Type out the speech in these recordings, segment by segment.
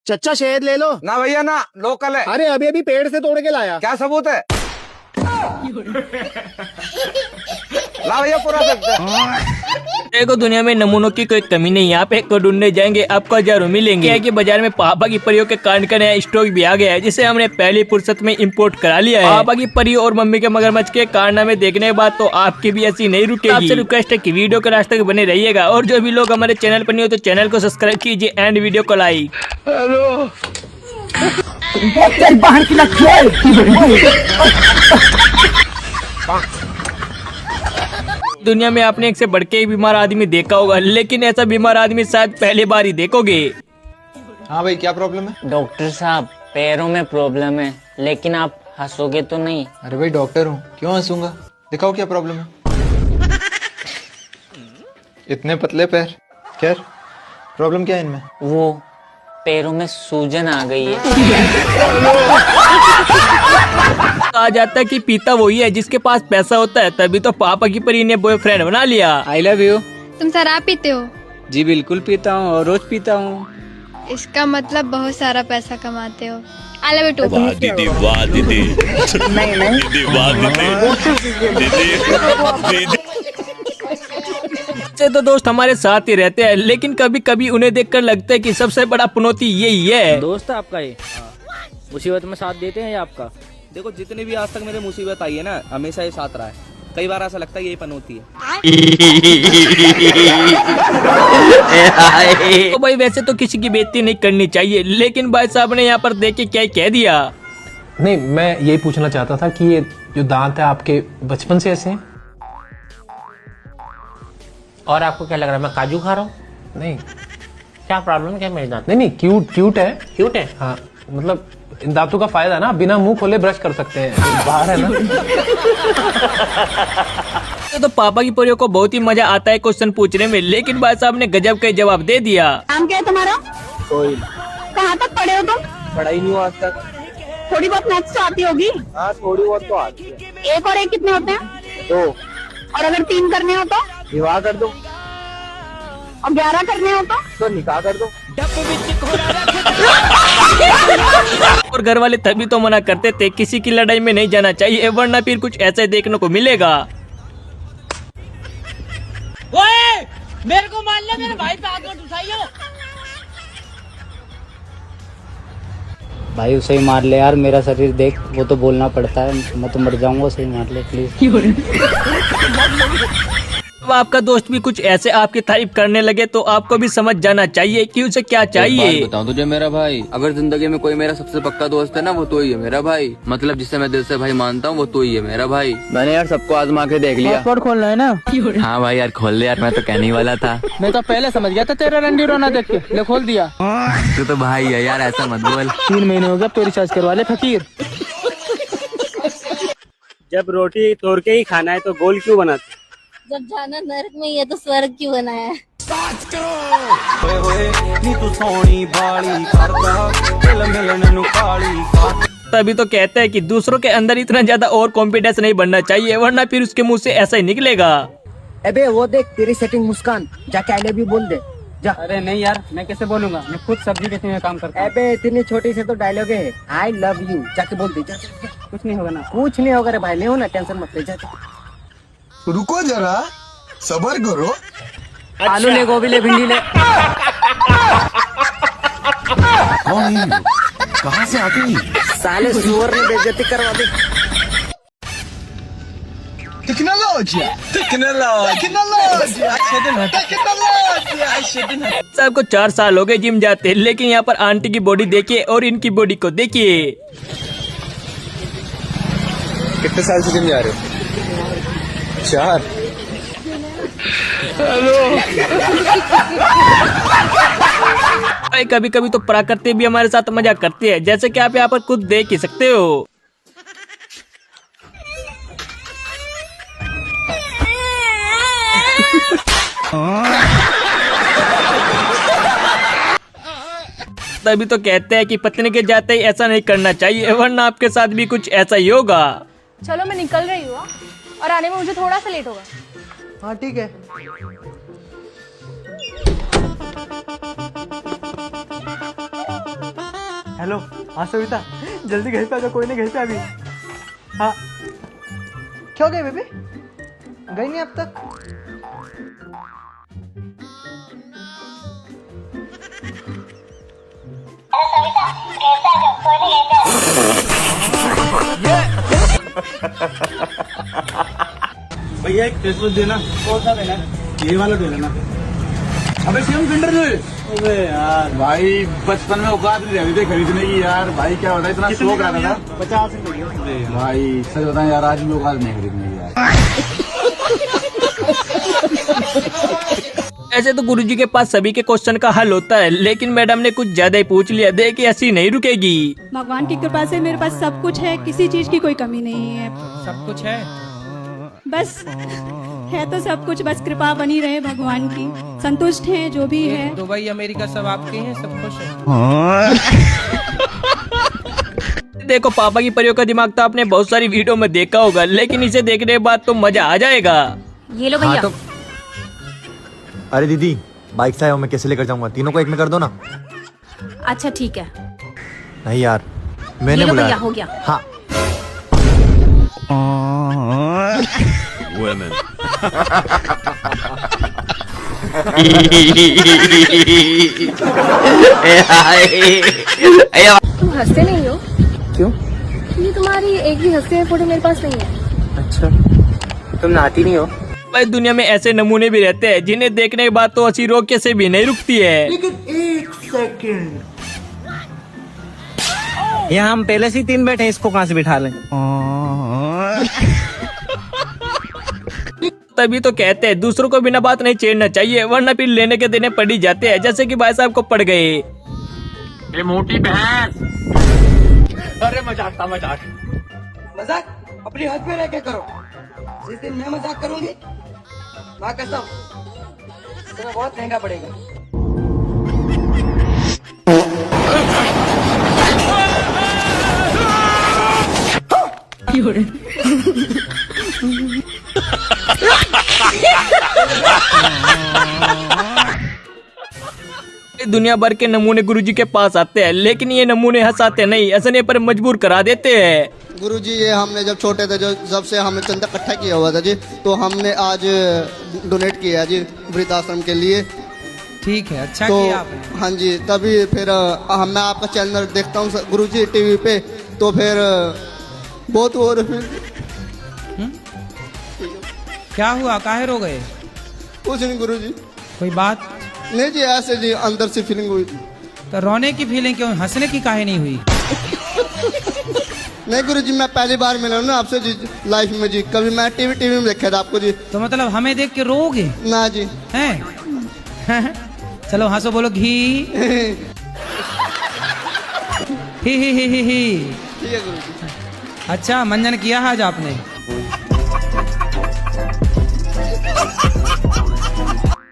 चच्चा शहद ले लो। ना भैया ना, लोकल है। अरे अभी अभी पेड़ से तोड़ के लाया। क्या सबूत है? ला भैया पूरा सकते। देखो दुनिया में नमूनों की कोई कमी नहीं है। आप एक को ढूंढने जाएंगे आपको हजारों मिलेंगे। क्या है कि बाजार में पापा की परियों के कांड का नया स्टॉक भी आ गया है, जिसे हमने पहली फुर्सत में इंपोर्ट करा लिया है। पापा की परियों और मम्मी के मगरमच्छ के कारनामे देखने के बाद तो आपकी भी ऐसी नहीं रुकेगी। आपसे रिक्वेस्ट है कि वीडियो के लास्ट तक बने रहिएगा, और जो भी लोग हमारे चैनल पर नहीं हो तो चैनल को सब्सक्राइब कीजिए एंड वीडियो को लाइक। दुनिया में आपने एक से बढ़ के एक बीमार आदमी देखा होगा, लेकिन ऐसा बीमार आदमी शायद पहली बार ही देखोगे। हाँ भाई, क्या प्रॉब्लम है? डॉक्टर साहब, पैरों में प्रॉब्लम है, लेकिन आप हंसोगे तो नहीं? अरे भाई डॉक्टर हूँ, क्यों हंसूंगा? दिखाओ क्या प्रॉब्लम है। इतने पतले पैर, खैर प्रॉब्लम क्या है इनमें? वो पैरों में सूजन आ गई है। कहा जाता है कि पीता वही है जिसके पास पैसा होता है, तभी तो पापा की परी ने बॉयफ्रेंड बना लिया। आई लव यू। तुम शराब पीते हो? जी बिल्कुल पीता हूँ, और रोज पीता हूँ। इसका मतलब बहुत सारा पैसा कमाते हो। I love you too. वाह दीदी, वाह दीदी। दीदी, वाह दीदी। से तो दोस्त हमारे साथ ही रहते हैं, लेकिन कभी कभी उन्हें देखकर लगता है कि सबसे बड़ा पनौती यही है। दोस्त आपका ये मुसीबत में साथ देते हैं या आपका? देखो जितनी भी आज तक मेरे मुसीबत आई है ना, हमेशा ये साथ रहा है। कई बार ऐसा लगता है यही पनौती है। तो भाई वैसे तो किसी की बेइज्जती नहीं करनी चाहिए, लेकिन भाई साहब ने यहाँ पर देख के क्या कह दिया। नहीं, मैं यही पूछना चाहता था कि ये जो दांत है आपके बचपन से ऐसे हैं? और आपको क्या लग रहा है मैं काजू खा रहा हूँ? नहीं, क्या प्रॉब्लम है क्या मेरे दांत? नहीं, क्यूट है। क्यूट है? हाँ, मतलब इन दांतों का फायदा है ना, बिना मुंह खोले ब्रश कर सकते हैं। बाहर है ना। तो पापा की परियों को बहुत ही मजा आता है क्वेश्चन पूछने में, लेकिन भाई साहब ने गजब का जवाब दे दिया। नाम क्या है तुम्हारा? कोई कहाँ तक पढ़े हो तुम? पढ़ाई नहीं हुआ आज तक। थोड़ी बहुत मैथ्स तो आती होगी? हाँ थोड़ी बहुत तो आती है। एक और एक कितने होते हैं? 2। और अगर 3 करने हो तो? विवाह कर दो। और 11 करने हो तो निकाह कर दो। और घर वाले तभी तो मना करते थे किसी की लड़ाई में नहीं जाना चाहिए, वरना फिर कुछ ऐसे देखने को मिलेगा। ओए, मेरे को मान ले, मेरे भाई पे आकर उठाइयो। भाई उसे ही मार ले यार, मेरा शरीर देख, वो तो बोलना पड़ता है, मैं तो मर जाऊंगा, उसे ही मार ले प्लीज। अब आपका दोस्त भी कुछ ऐसे आपकी तारीफ करने लगे तो आपको भी समझ जाना चाहिए कि उसे क्या चाहिए। बताऊं तुझे मेरा भाई, अगर जिंदगी में कोई मेरा सबसे पक्का दोस्त है ना, वो तो ही है मेरा भाई। मतलब जिसे मैं दिल से भाई मानता हूँ, वो तो ही है मेरा भाई। मैंने यार सबको आजमा के देख लिया। पासपोर्ट खोलना है ना? हाँ भाई यार खोल ले यार, मैं तो कहने ही वाला था। मैं तो पहले समझ गया था तेरा रंडी रोना देख के, ले खोल दिया। तू तो भाई है यार, ऐसा मत बोल। 3 महीने हो गया तो रिचार्ज करवा ले फकीर। जब रोटी तोड़ के ही खाना है तो गोल क्यों बनाते? जब जाना नरक में, ये तो स्वर्ग क्यों बनाया है? तभी तो कहते हैं कि दूसरों के अंदर इतना ज्यादा और कॉन्फिडेंस नहीं बनना चाहिए, वरना फिर उसके मुंह से ऐसा ही निकलेगा। अबे वो देख तेरी सेटिंग मुस्कान, जाके आई लव यू बोल दे जा। अरे नहीं यार, मैं कैसे बोलूंगा, मैं खुद सब्जी बेचने में काम करता हूँ। अबे इतनी छोटी से तो डायलॉग है, आई लव यू, जाके बोल दे। जा। कुछ नहीं होगा ना? कुछ नहीं होगा रे भाई, ले हो ना, टेंशन मत ले। जा रुको जरा, सबर करो। आलू ले, गोभी ले, भिंडी ले। कहाँ से आती? साले सुअर ने बेइज्जती करवा दी। सबको 4 साल हो गए जिम जाते, लेकिन यहाँ पर आंटी की बॉडी देखिए और इनकी बॉडी को देखिए। कितने साल से जिम जा रहे हो? 4। कभी कभी तो प्रकृति भी हमारे साथ मजाक करती है, जैसे कि आप यहाँ पर खुद देख ही सकते हो। तभी तो कहते हैं कि पत्नी के जाते ही ऐसा नहीं करना चाहिए, वरना आपके साथ भी कुछ ऐसा ही होगा। चलो मैं निकल रही हूँ, और आने में मुझे थोड़ा सा लेट होगा। हाँ ठीक है। हेलो, हाँ सविता, जल्दी घर पे आ जाओ, कोई नहीं घर पे अभी। हाँ, क्या हो गया बेबी? गई नहीं अब तक? भैया एक फेसबुक देना। कौन सा देना? ये वाला दे देना। अबे सेम फिल्टर दे। अबे यार भाई बचपन में औकात नहीं रहती थी खरीदने की यार। भाई क्या होता है इतना शौक रहता था। 50 रुपए भाई सच बताएं यार, आज भी औकात नहीं खरीदने की यार। ऐसे तो गुरुजी के पास सभी के क्वेश्चन का हल होता है, लेकिन मैडम ने कुछ ज्यादा ही पूछ लिया। देखिए हंसी नहीं रुकेगी। भगवान की कृपा से मेरे पास सब कुछ है, किसी चीज की कोई कमी नहीं है। सब कुछ है। बस है तो सब कुछ, बस कृपा बनी रहे भगवान की। संतुष्ट हैं जो भी है। दुबई अमेरिका सब आपके हैं, सब खुश है। देखो पापा की परियों का दिमाग तो आपने बहुत सारी वीडियो में देखा होगा, लेकिन इसे देखने के बाद तो मजा आ जाएगा। ये लो भैया। तो अरे दीदी बाइक से आया हूँ मैं, कैसे लेकर जाऊंगा? तीनों को एक में कर दो ना। अच्छा ठीक है, नहीं यार मैंने ये लो बुलाया। भैया, हो गया। हाँ Women. तुम हंसते नहीं हो? क्यों? ये तुम्हारी एक भी हंसते हुए फोटो मेरे पास नहीं है। अच्छा, तुम नहाती नहीं हो? भाई दुनिया में ऐसे नमूने भी रहते हैं जिन्हें देखने के बाद तो हंसी रोके से भी नहीं रुकती है। लेकिन एक सेकंड, यहाँ हम पहले से ही 3 बैठे हैं, इसको कहाँ से बिठा लें? तभी तो कहते हैं दूसरों को बिना बात नहीं छेड़ना चाहिए, वरना फिर लेने के देने पड़ ही जाते हैं, जैसे कि भाई साहब को पड़ गए। ये मोटी भैंस। अरे मजाक अपने हाथ में रह के करो। जिस दिन मैं मजाक करूंगी, माँ कसम तुम्हें बहुत महंगा पड़ेगा। दुनिया भर के नमूने गुरुजी के पास आते हैं, लेकिन ये नमूने हंसाते नहीं, हंसने पर मजबूर करा देते हैं। गुरुजी ये हमने जब छोटे थे, जब से हमने चंदा इकट्ठा किया हुआ था जी, तो हमने आज डोनेट किया जी वृद्धाश्रम के लिए। ठीक है, अच्छा तो किया आपने। हाँ जी, तभी फिर मैं आपका चैनल देखता हूँ गुरुजी टीवी पे, तो फिर बहुत हो रहा। क्या हुआ, काहे रो गए? कुछ नहीं गुरुजी। कोई बात नहीं जी, ऐसे जी अंदर से फीलिंग हुई। तो रोने की फीलिंग क्यों, हंसने की काहे नहीं हुई? नहीं गुरुजी, मैं पहली बार मिला हूँ ना आपसे जी लाइफ में जी, कभी मैं टीवी में देखा था आपको जी। तो मतलब हमें देख के रोगे? ना जी। हैं? चलो हंसो, बोलो घी। ही। ठीक है गुरुजी। अच्छा मंजन किया आज आपने?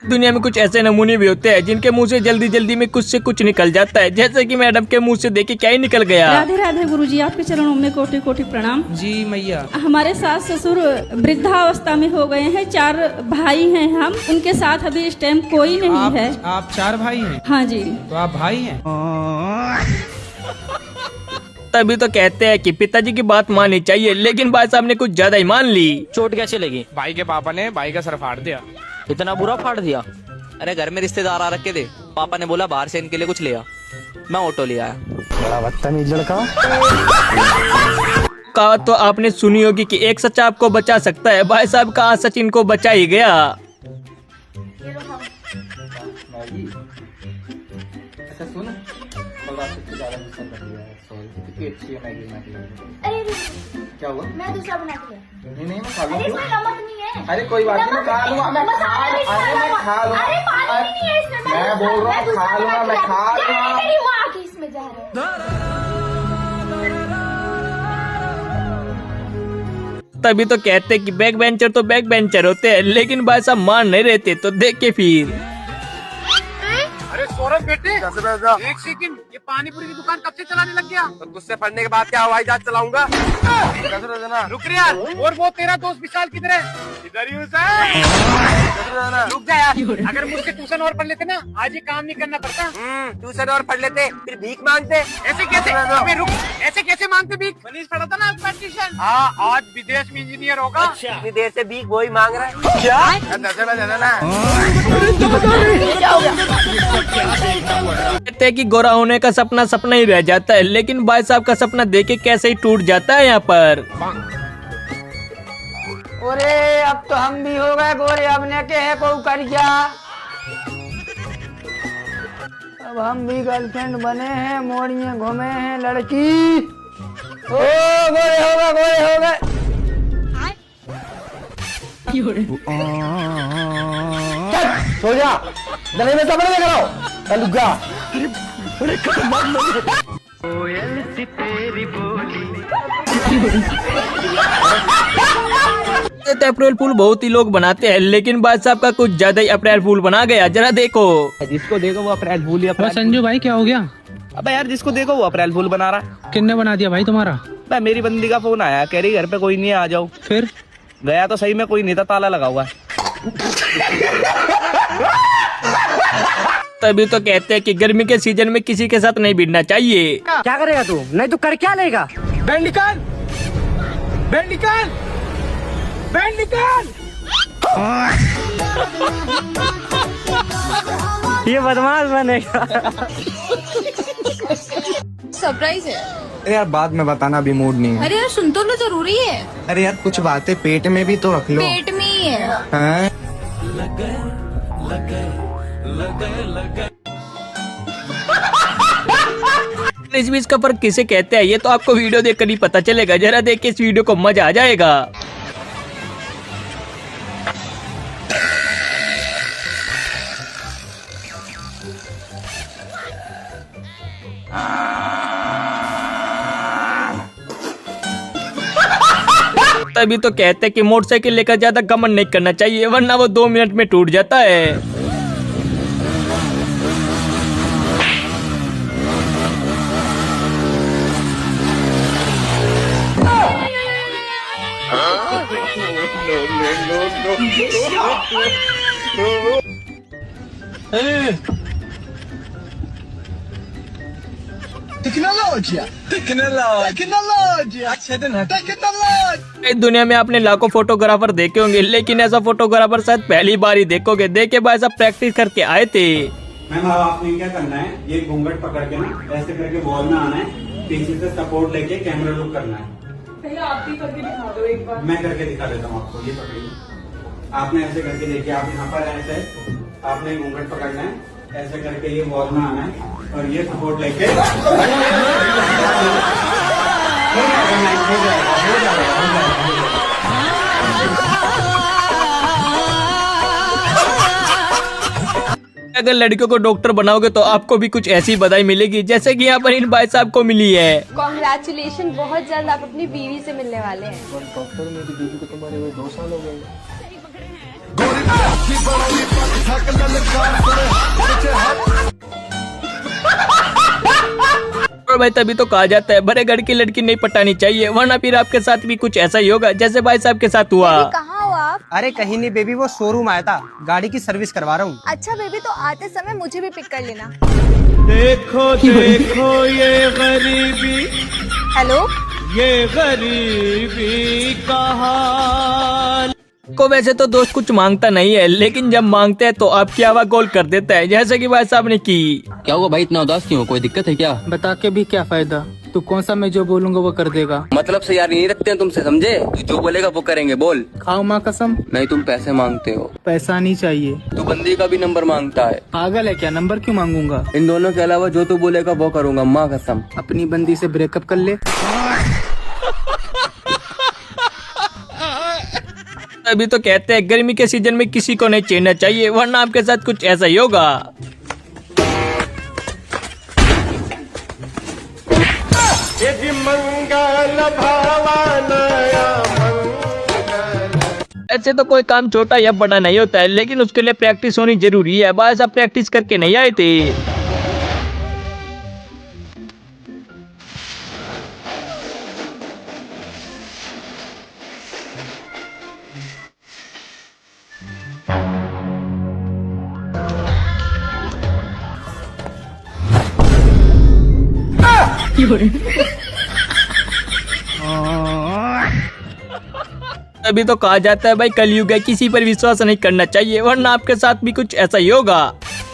दुनिया में कुछ ऐसे नमूने भी होते हैं जिनके मुंह से जल्दी जल्दी में कुछ से कुछ निकल जाता है, जैसे कि मैडम के मुंह से देखिए क्या ही निकल गया। राधे राधे गुरुजी, आपके चरणों में कोटि कोटि प्रणाम। जी मैया। हमारे सास ससुर वृद्धावस्था में हो गए हैं, 4 भाई हैं हम, उनके साथ अभी इस टाइम कोई नहीं है। आप 4 भाई हैं? हाँ जी। तो आप भाई हैं? तभी तो कहते हैं कि पिताजी की बात माननी चाहिए, लेकिन भाई साहब ने कुछ ज्यादा ही मान ली। चोट कैसे लगी? भाई के पापा ने भाई का सर फाड़ दिया। इतना बुरा फाड़ दिया? अरे घर में रिश्तेदार आ रखे थे, पापा ने बोला बाहर से इनके लिए कुछ ले आ, मैं ऑटो ले आया। बड़ा बदतमीज लड़का। कहावत तो आपने सुनी होगी कि एक सच आपको बचा सकता है। भाई साहब का आज सच इनको बचा ही गया। क्या हुआ? मैं दूसरा बना के नहीं मैं खा लूंगा। इसमें नमक नहीं है। अरे कोई बात नहीं, मैं खा लूंगा। मैं खा लूंगा। अरे पानी नहीं है इसमें। मैं बोल रहा हूँ खा लूंगा, मैं खा लूंगा। मेरी माँ की इसमें जहर है। तभी तो कहते हैं कि बैक बेंचर तो बैक बेंचर होते हैं, लेकिन भाई साहब मान नहीं रहते। तो देख के फिर अरे सौरभ बेटे, एक सेकंड, ये पानी पूरी की दुकान कब से चलाने लग गया? तो गुस्से फटने के बाद क्या हवाई जहाज चलाऊंगा? रुक रे यार। और वो तेरा दोस्त विशाल किधर है? इधर ही रुक जा यार। अगर मुझसे ट्यूशन और पढ़ लेते ना, आज ये काम नहीं करना पड़ता। ट्यूशन और पढ़ लेते, फिर भीख मांगते। ऐसे कैसे? अबे रुक, ऐसे कैसे मांगते भीख? मनीष पढ़ा था ना कंपटीशन। हाँ, आज विदेश में इंजीनियर होगा। अच्छा। विदेश से भीख वही मांग रहा है। क्या? कहते हैं कि गोरा होने का सपना सपना ही रह जाता है, लेकिन भाई साहब का सपना देखे कैसे ही टूट जाता है यहाँ पर। अरे अब तो हम भी हो गए गोरे, अब ने के है को कर जा। अब हम भी गर्लफ्रेंड बने हैं, मोड़िए घूमे हैं लड़की। ओ गोरे हो गए, गोरे हो गए। सो जा, गले में सब लेकर आओ लुगा। कोयल सी तेरी बोली। अप्रैल फूल बहुत ही लोग बनाते हैं, लेकिन भाई साहब का कुछ ज्यादा ही अप्रैल फूल बना गया। जरा देखो, जिसको देखो वो अप्रैल फूल ही अप्रैल। संजू भाई क्या हो गया? अबे यार जिसको देखो वो अप्रैल फूल बना रहा। किसने बना दिया भाई तुम्हारा? भाई मेरी बंदी का फोन आया, कह रही घर पे कोई नहीं है, आ जाओ। फिर गया तो सही में कोई नहीं था, ताला लगा हुआ है। तभी तो कहते हैं कि गर्मी के सीजन में किसी के साथ नहीं भिड़ना चाहिए। क्या करेगा तू? नहीं तो कर क्या लेगा? बैंड निकाल, बैंड निकाल, बैंड निकाल। ये बदमाश बनेगा। सरप्राइज है। अरे यार बाद में बताना, अभी मूड नहीं है। अरे यार सुन तो लो, जरूरी है। अरे यार कुछ बातें पेट में भी तो रख लो। पेट में ही है। हाँ? इस बीच का फर्क किसे कहते हैं ये तो आपको वीडियो देखकर ही पता चलेगा। जरा देख के इस वीडियो को, मजा आ जाएगा। तभी तो कहते हैं कि मोटरसाइकिल लेकर ज्यादा घमंड नहीं करना चाहिए, वरना वो 2 मिनट में टूट जाता है। इस दुनिया में आपने लाखों फोटोग्राफर देखे होंगे, लेकिन ऐसा फोटोग्राफर शायद पहली बार ही देखोगे। देखे भाई साहब प्रैक्टिस करके आए थे। मैम आपने क्या करना है, ये घूंघट पकड़ के ना ऐसे करके वॉल में आना है, पीछे से सपोर्ट लेके कैमरा लुक करना है। आप भी करके दिखा दो एक बार। मैं करके दिखा देता हूँ आपको। ये पकड़िए, आपने ऐसे करके देखिए, आप यहाँ पर ऐसे आपने घूंघट पकड़ना है, ऐसे करके ये वॉल में आना है और ये सपोर्ट लेके अगर लड़कियों को डॉक्टर बनाओगे तो आपको भी कुछ ऐसी बधाई मिलेगी जैसे कि यहाँ पर इन भाई साहब को मिली है। कॉन्ग्रेचुलेशन, बहुत जल्द आप अपनी बीवी से मिलने वाले हैं। डॉक्टर मेरी बीवी को तुम्हारे हुए 2 साल हो गए। और भाई तभी तो कहा जाता है बड़े घर की लड़की नहीं पटानी चाहिए, वरना फिर आपके साथ भी कुछ ऐसा ही होगा जैसे भाई साहब के साथ हुआ। कहाँ हो आप? अरे कहीं नहीं बेबी, वो शोरूम आया था, गाड़ी की सर्विस करवा रहा हूँ। अच्छा बेबी, तो आते समय मुझे भी पिक कर लेना। देखो देखो ये गरीबी, हेलो, ये गरीबी का हाल। को वैसे तो दोस्त कुछ मांगता नहीं है, लेकिन जब मांगते हैं तो आपकी आवाज गोल कर देता है, जैसे कि भाई साहब ने की। क्या हुआ भाई, इतना उदास क्यों? कोई दिक्कत है क्या? बता के भी क्या फायदा, तू कौन सा मैं जो बोलूंगा वो कर देगा। मतलब से यार नहीं रखते हैं तुमसे, समझे? तू जो बोलेगा वो करेंगे, बोल। खाओ माँ कसम। नहीं तुम पैसे मांगते हो। पैसा नहीं चाहिए। तू बंदी का भी नंबर मांगता है। पागल है क्या? नंबर क्यों मांगूंगा? इन दोनों के अलावा जो तू बोलेगा वो करूंगा, माँ कसम। अपनी बंदी से ब्रेकअप कर ले। अभी तो कहते हैं गर्मी के सीजन में किसी को नहीं छेड़ना चाहिए, वरना आपके साथ कुछ ऐसा ही होगा। ऐसे तो कोई काम छोटा या बड़ा नहीं होता है, लेकिन उसके लिए प्रैक्टिस होनी जरूरी है। भाई साहब प्रैक्टिस करके नहीं आए थे। अभी तो कहा जाता है भाई कलयुग है, किसी पर विश्वास नहीं करना चाहिए, वरना आपके साथ भी कुछ ऐसा ही होगा।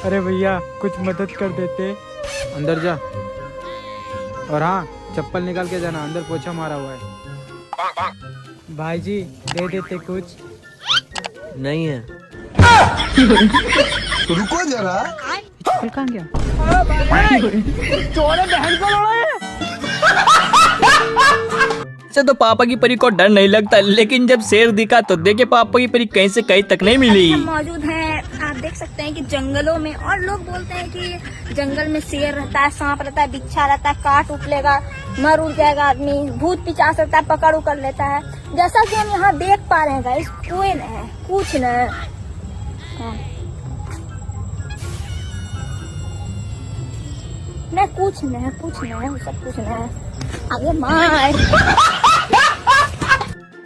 अरे भैया कुछ मदद कर देते। अंदर जा, और हाँ चप्पल निकाल के जाना, अंदर पोछा मारा हुआ है। भाई जी दे देते कुछ। नहीं है। रुको जरा, चप्पल कहाँ गया? चोर है, बहन को लड़ा है। ऐसे तो पापा की परी को डर नहीं लगता, लेकिन जब शेर दिखा तो देखे पापा की परी कहीं से कहीं तक नहीं मिली। मौजूद है, आप देख सकते हैं कि जंगलों में, और लोग बोलते हैं कि जंगल में शेर रहता है, सांप रहता है, बिच्छा रहता है, काट उठ लेगा, मर उड़ जाएगा आदमी, भूत पिचास रहता है, पकड़ उकड़ लेता है। जैसा कि हम यहाँ देख पा रहे हैं गाइस, कोई नहीं है, कुछ नहीं। नहीं कुछ नहीं, कुछ नहीं, सब कुछ नहीं। अरे माँ